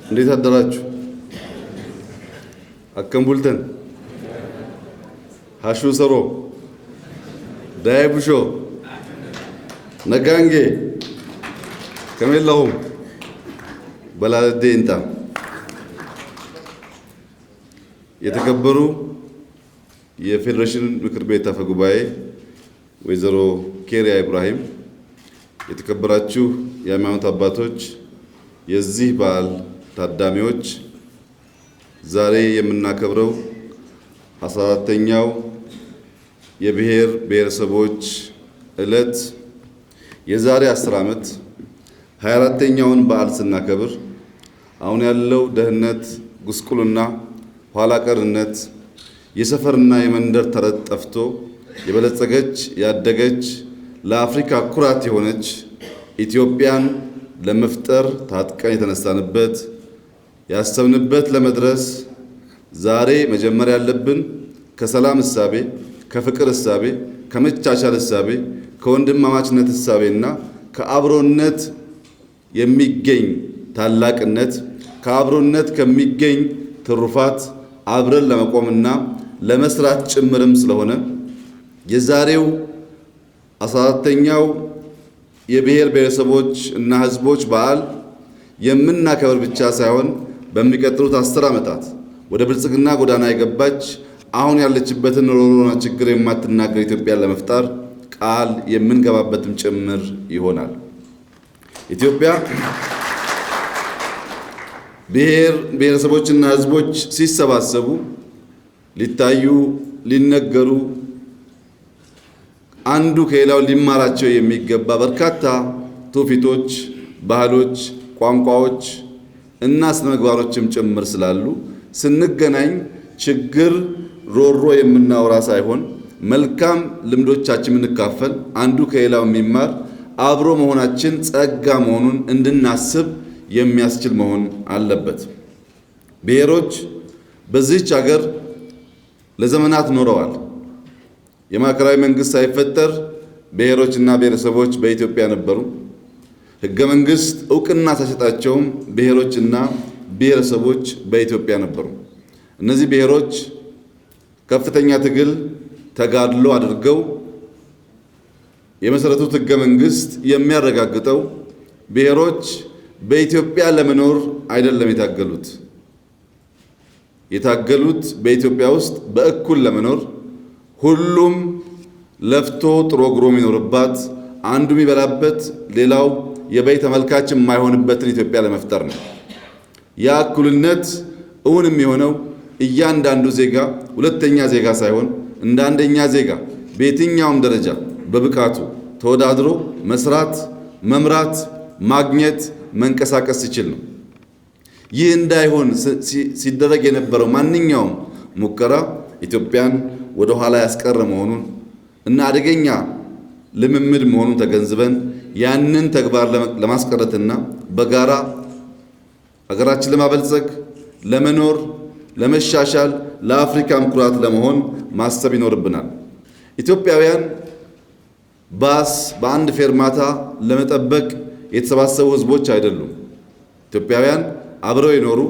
እንዴት አደራችሁ? አከምቡልተን ሀሹ ሰሮ ዳይቡሾ ነጋንጌ ከመላሁም በላልዴ እንታ የተከበሩ የፌዴሬሽን ምክር ቤት አፈ ጉባኤ ወይዘሮ ኬሪያ ኢብራሂም፣ የተከበራችሁ የሃይማኖት አባቶች፣ የዚህ በዓል ታዳሚዎች፣ ዛሬ የምናከብረው 14ኛው የብሔር ብሔረሰቦች ዕለት የዛሬ 10 ዓመት 24ኛውን በዓል ስናከብር አሁን ያለው ደህንነት፣ ጉስቁልና፣ ኋላ ቀርነት፣ የሰፈርና የመንደር ተረት ጠፍቶ የበለጸገች ያደገች ለአፍሪካ ኩራት የሆነች ኢትዮጵያን ለመፍጠር ታጥቀን የተነሳንበት ያሰብንበት ለመድረስ ዛሬ መጀመር ያለብን ከሰላም እሳቤ፣ ከፍቅር እሳቤ፣ ከመቻቻል እሳቤ፣ ከወንድማማችነት እሳቤና ከአብሮነት የሚገኝ ታላቅነት፣ ከአብሮነት ከሚገኝ ትሩፋት አብረን ለመቆምና ለመስራት ጭምርም ስለሆነ የዛሬው 14ኛው የብሔር ብሔረሰቦች እና ሕዝቦች በዓል የምናከብር ብቻ ሳይሆን በሚቀጥሉት 10 ዓመታት ወደ ብልጽግና ጎዳና የገባች አሁን ያለችበትን ሮሮና ችግር የማትናገር ኢትዮጵያን ለመፍጠር ቃል የምንገባበትም ጭምር ይሆናል። ኢትዮጵያ ብሔር ብሔረሰቦችና ሕዝቦች ሲሰባሰቡ ሊታዩ ሊነገሩ አንዱ ከሌላው ሊማራቸው የሚገባ በርካታ ትውፊቶች፣ ባህሎች፣ ቋንቋዎች እና ስነ ምግባሮችም ጭምር ስላሉ ስንገናኝ ችግር ሮሮ የምናወራ ሳይሆን መልካም ልምዶቻችን የምንካፈል አንዱ ከሌላው የሚማር አብሮ መሆናችን ጸጋ መሆኑን እንድናስብ የሚያስችል መሆን አለበት። ብሔሮች በዚህች ሀገር ለዘመናት ኖረዋል። የማዕከላዊ መንግስት ሳይፈጠር ብሔሮችና ብሔረሰቦች በኢትዮጵያ ነበሩ። ሕገ መንግስት እውቅና ሳይሰጣቸውም ብሔሮችና ብሔረሰቦች በኢትዮጵያ ነበሩ። እነዚህ ብሔሮች ከፍተኛ ትግል ተጋድሎ አድርገው የመሰረቱት ሕገ መንግስት የሚያረጋግጠው ብሔሮች በኢትዮጵያ ለመኖር አይደለም የታገሉት በኢትዮጵያ ውስጥ በእኩል ለመኖር ሁሉም ለፍቶ ጥሮ ግሮ የሚኖርባት አንዱ የሚበላበት ሌላው የበይ ተመልካች የማይሆንበትን ኢትዮጵያ ለመፍጠር ነው። ያ እኩልነት እውን የሚሆነው እያንዳንዱ ዜጋ ሁለተኛ ዜጋ ሳይሆን እንደ አንደኛ ዜጋ በየትኛውም ደረጃ በብቃቱ ተወዳድሮ መስራት፣ መምራት፣ ማግኘት፣ መንቀሳቀስ ሲችል ነው። ይህ እንዳይሆን ሲደረግ የነበረው ማንኛውም ሙከራ ኢትዮጵያን ወደ ኋላ ያስቀረ መሆኑን እና አደገኛ ልምምድ መሆኑን ተገንዝበን ያንን ተግባር ለማስቀረትና በጋራ ሀገራችን ለማበልጸግ፣ ለመኖር፣ ለመሻሻል፣ ለአፍሪካም ኩራት ለመሆን ማሰብ ይኖርብናል። ኢትዮጵያውያን ባስ በአንድ ፌርማታ ለመጠበቅ የተሰባሰቡ ሕዝቦች አይደሉም። ኢትዮጵያውያን አብረው የኖሩ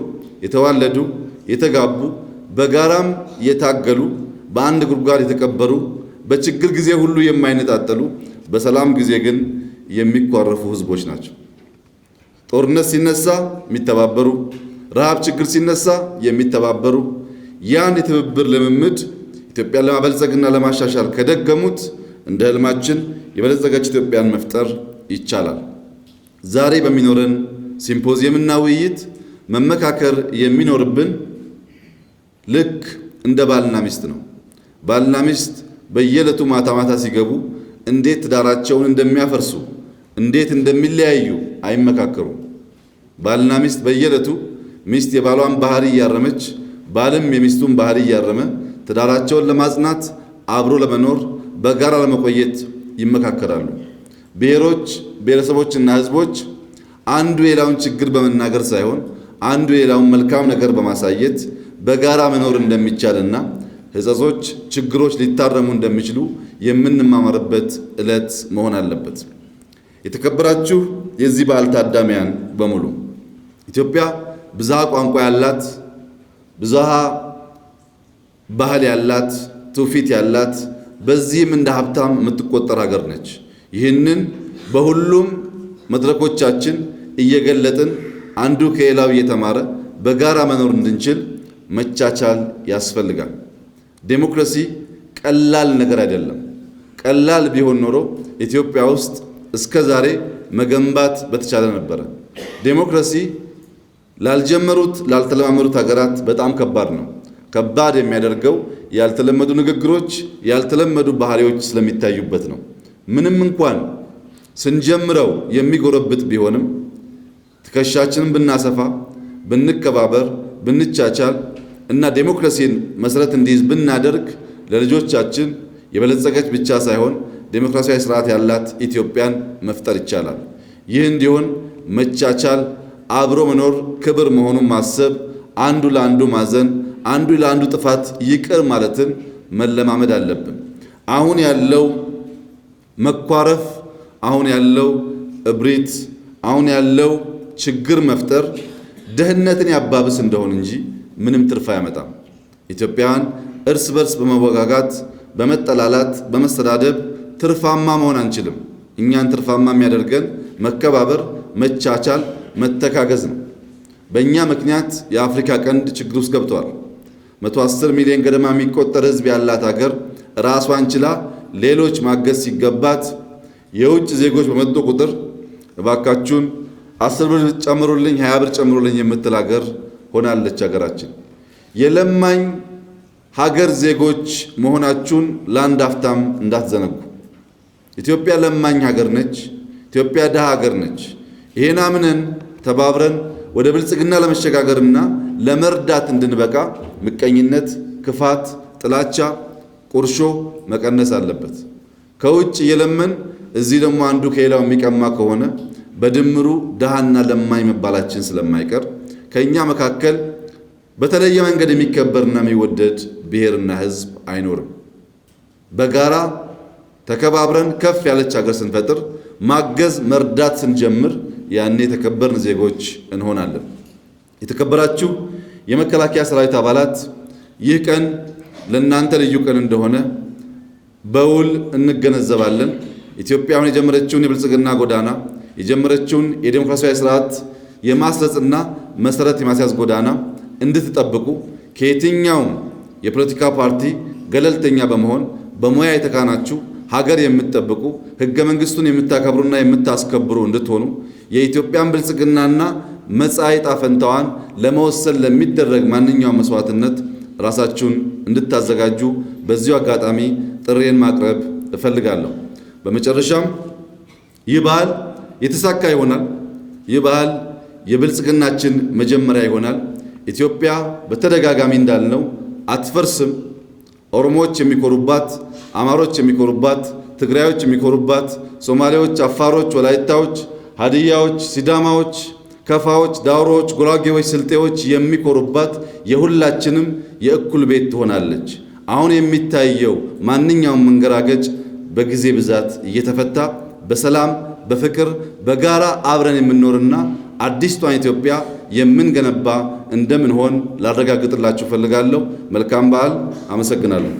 የተዋለዱ፣ የተጋቡ፣ በጋራም የታገሉ፣ በአንድ ጉድጓድ የተቀበሩ፣ በችግር ጊዜ ሁሉ የማይነጣጠሉ፣ በሰላም ጊዜ ግን የሚኳረፉ ሕዝቦች ናቸው። ጦርነት ሲነሳ የሚተባበሩ፣ ረሃብ ችግር ሲነሳ የሚተባበሩ፣ ያን የትብብር ልምምድ ኢትዮጵያን ለማበልጸግና ለማሻሻል ከደገሙት እንደ ህልማችን የበለጸገች ኢትዮጵያን መፍጠር ይቻላል። ዛሬ በሚኖረን ሲምፖዚየምና ውይይት መመካከር የሚኖርብን ልክ እንደ ባልና ሚስት ነው። ባልና ሚስት በየዕለቱ ማታ ማታ ሲገቡ እንዴት ትዳራቸውን እንደሚያፈርሱ እንዴት እንደሚለያዩ አይመካከሩም። ባልና ሚስት በየዕለቱ ሚስት የባሏን ባህሪ እያረመች ባልም የሚስቱን ባህሪ እያረመ ትዳራቸውን ለማጽናት አብሮ ለመኖር በጋራ ለመቆየት ይመካከራሉ። ብሔሮች ብሔረሰቦችና ሕዝቦች አንዱ የሌላውን ችግር በመናገር ሳይሆን አንዱ የሌላውን መልካም ነገር በማሳየት በጋራ መኖር እንደሚቻልና ሕጸጾች፣ ችግሮች ሊታረሙ እንደሚችሉ የምንማማርበት ዕለት መሆን አለበት። የተከበራችሁ የዚህ በዓል ታዳሚያን በሙሉ ኢትዮጵያ ብዝሃ ቋንቋ ያላት፣ ብዝሃ ባህል ያላት፣ ትውፊት ያላት በዚህም እንደ ሀብታም የምትቆጠር ሀገር ነች። ይህንን በሁሉም መድረኮቻችን እየገለጥን አንዱ ከሌላው እየተማረ በጋራ መኖር እንድንችል መቻቻል ያስፈልጋል። ዴሞክራሲ ቀላል ነገር አይደለም። ቀላል ቢሆን ኖሮ ኢትዮጵያ ውስጥ እስከ ዛሬ መገንባት በተቻለ ነበረ። ዴሞክራሲ ላልጀመሩት ላልተለማመዱት ሀገራት በጣም ከባድ ነው። ከባድ የሚያደርገው ያልተለመዱ ንግግሮች፣ ያልተለመዱ ባህሪዎች ስለሚታዩበት ነው። ምንም እንኳን ስንጀምረው የሚጎረብጥ ቢሆንም ትከሻችንን ብናሰፋ፣ ብንከባበር፣ ብንቻቻል እና ዴሞክራሲን መሰረት እንዲይዝ ብናደርግ ለልጆቻችን የበለጸገች ብቻ ሳይሆን ዴሞክራሲያዊ ስርዓት ያላት ኢትዮጵያን መፍጠር ይቻላል። ይህ እንዲሆን መቻቻል፣ አብሮ መኖር ክብር መሆኑን ማሰብ፣ አንዱ ለአንዱ ማዘን፣ አንዱ ለአንዱ ጥፋት ይቅር ማለትን መለማመድ አለብን። አሁን ያለው መኳረፍ፣ አሁን ያለው እብሪት፣ አሁን ያለው ችግር መፍጠር ድህነትን ያባብስ እንደሆን እንጂ ምንም ትርፍ አያመጣም። ኢትዮጵያውያን እርስ በርስ በመወጋጋት በመጠላላት በመሰዳደብ ትርፋማ መሆን አንችልም። እኛን ትርፋማ የሚያደርገን መከባበር፣ መቻቻል፣ መተጋገዝ ነው። በእኛ ምክንያት የአፍሪካ ቀንድ ችግር ውስጥ ገብቷል። 110 ሚሊዮን ገደማ የሚቆጠር ሕዝብ ያላት ሀገር ራሷን ችላ ሌሎች ማገዝ ሲገባት የውጭ ዜጎች በመጡ ቁጥር እባካችሁን 10 ብር ጨምሩልኝ፣ 20 ብር ጨምሩልኝ የምትል ሀገር ሆናለች ሀገራችን። የለማኝ ሀገር ዜጎች መሆናችሁን ለአንድ አፍታም እንዳትዘነጉ። ኢትዮጵያ ለማኝ ሀገር ነች። ኢትዮጵያ ድሃ ሀገር ነች። ይሄን አምነን ተባብረን ወደ ብልጽግና ለመሸጋገርና ለመርዳት እንድንበቃ ምቀኝነት፣ ክፋት፣ ጥላቻ፣ ቁርሾ መቀነስ አለበት። ከውጭ የለመን እዚህ ደግሞ አንዱ ከሌላው የሚቀማ ከሆነ በድምሩ ድሃና ለማኝ መባላችን ስለማይቀር ከኛ መካከል በተለየ መንገድ የሚከበርና የሚወደድ ብሔርና ሕዝብ አይኖርም። በጋራ ተከባብረን ከፍ ያለች ሀገር ስንፈጥር ማገዝ መርዳት ስንጀምር ያኔ የተከበርን ዜጎች እንሆናለን። የተከበራችሁ የመከላከያ ሰራዊት አባላት፣ ይህ ቀን ለእናንተ ልዩ ቀን እንደሆነ በውል እንገነዘባለን። ኢትዮጵያ አሁን የጀመረችውን የብልጽግና ጎዳና የጀመረችውን የዴሞክራሲያዊ ስርዓት የማስረጽና መሰረት የማስያዝ ጎዳና እንድትጠብቁ ከየትኛውም የፖለቲካ ፓርቲ ገለልተኛ በመሆን በሙያ የተካናችሁ ሀገር የምትጠብቁ ሕገ መንግስቱን የምታከብሩና የምታስከብሩ እንድትሆኑ የኢትዮጵያን ብልጽግናና መጻኢ ዕጣ ፈንታዋን ለመወሰን ለሚደረግ ማንኛውም መስዋዕትነት ራሳችሁን እንድታዘጋጁ በዚሁ አጋጣሚ ጥሬን ማቅረብ እፈልጋለሁ። በመጨረሻም ይህ በዓል የተሳካ ይሆናል። ይህ በዓል የብልጽግናችን መጀመሪያ ይሆናል። ኢትዮጵያ በተደጋጋሚ እንዳልነው አትፈርስም። ኦሮሞዎች የሚኮሩባት፣ አማሮች የሚኮሩባት፣ ትግራዮች የሚኮሩባት፣ ሶማሌዎች፣ አፋሮች፣ ወላይታዎች፣ ሀዲያዎች፣ ሲዳማዎች፣ ከፋዎች፣ ዳውሮዎች፣ ጉራጌዎች፣ ስልጤዎች የሚኮሩባት የሁላችንም የእኩል ቤት ትሆናለች። አሁን የሚታየው ማንኛውም መንገራገጭ በጊዜ ብዛት እየተፈታ በሰላም በፍቅር በጋራ አብረን የምንኖርና አዲስቷን ኢትዮጵያ የምንገነባ እንደምንሆን ላረጋግጥላችሁ ፈልጋለሁ። መልካም በዓል። አመሰግናለሁ።